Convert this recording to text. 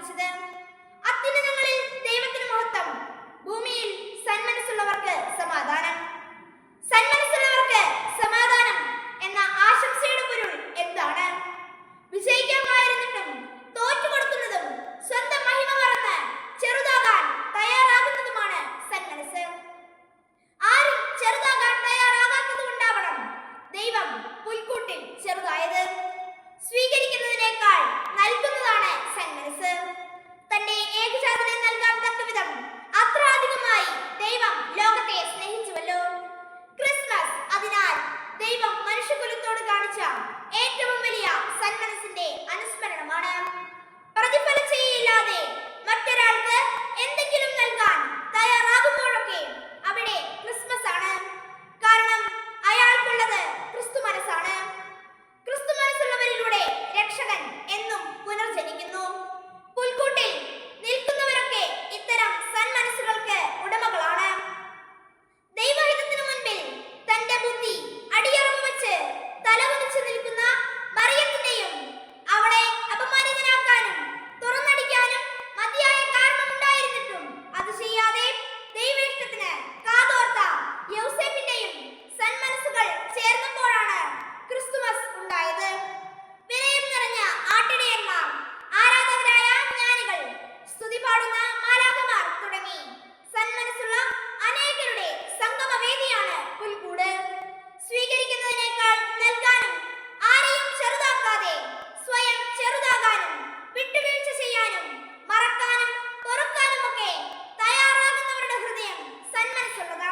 സ്ഥാപിച്ചത്. അത്യുന്നതങ്ങളിൽ ദൈവത്തിന് മഹത്വം, ഭൂമിയിൽ സന്മനസ്സുള്ളവർക്ക് സമാധാനം. സന്മനസ്സുള്ളവർക്ക് സമാധാനം എന്ന ആശംസയുടെ പൊരുൾ എന്താണ്? വിജയിക്കാമായിരുന്നിട്ടും തോറ്റുകൊടുക്കുന്നതും സ്വന്തം മഹിമ മറന്ന് ചെറുതാകാൻ തയ്യാറാകുന്നതുമാണ് സന്മനസ്സ്. ആരും ചെറുതാകാൻ തയ്യാറാകാത്തത് കൊണ്ടാവണം ദൈവം പുൽക്കൂട്ടിൽ ചെറുതായത്. സ്വീകരിക്കുന്നതിനേക്കാൾ നൽകുന്നതാണ് സന്മനസ്സ്. തന്റെ ഏകജാതനെ നൽകാൻ തക്കവിധം അത്ര അധികമായി ദൈവം ലോകത്തെ സ്നേഹിച്ചുവല്ലോ. ക്രിസ്മസ് അതിനാൽ ദൈവം മനുഷ്യകുലത്തോട് കാണിച്ച ഏറ്റവും വലിയ സന്മനസ്സിന്റെ അനുസ്മരണമാണ്. പ്രതിഫലം ചെയ്യില്ലാതെ മറ്റൊരാൾക്ക് എന്തെങ്കിലും നൽകാൻ തയ്യാറാകുമ്പോഴൊക്കെ അവിടെ ക്രിസ്മസ് ആണ്. കാരണം അയാൾക്കുള്ളത് ക്രിസ്തു മനസ്സാണ്. ക്രിസ്തു മനസ്സുള്ളവരിലൂടെ രക്ഷകൻ എന്നും പുനർജനിക്കുന്നു. പുൽക്കൂട്ടിൽ നിൽക്കുന്നവരൊക്കെ ഇത്തരം സന്മനസ്സുകൾക്ക് ഉടമകളാണ്. ദൈവഹിതത്തിനു മുൻപിൽ തന്റെ ബുദ്ധി അടിയറവ് വെച്ച് തലകുനിച്ച് നിൽക്കുന്ന മറിയത്തിന്റെയും അവളെ അപമാനിതനാക്കാനും തുറന്നടിക്കാനും മതിയായ കാരണമുണ്ടായിരുന്നിട്ടും അത് ചെയ്യാതെ ദൈവേഷ്ടത്തിന് കാതോർത്ത യൗസേപ്പിന്റെയും സന്മനസ്സുകൾ ചേർന്നപ്പോഴാണ് ക്രിസ്തുമസ് ഉണ്ടായത്. വിനയം നിറഞ്ഞ ആട്ടിടയന്മാർ, ആരാധകരായ ജ്ഞാനികൾ, സ്തുതി പാടുന്ന മാലാഖമാർ തുടങ്ങി സന്മനസ്സുള്ള അനേകരുടെ സംഗമവേദിയാണ് പുൽക്കൂട്. സ്വീകരിക്കുന്നതിനേക്കാൾ നൽകാനും ആരെയും ചെറുതാക്കാതെ സ്വയം ചെറുതാകാനും വിട്ടുവീഴ്ച ചെയ്യാനും മറക്കാനും പൊറുക്കാനുമൊക്കെ തയ്യാറാകുന്നവരുടെ ഹൃദയം സന്മനസ്സുള്ളതാണ്.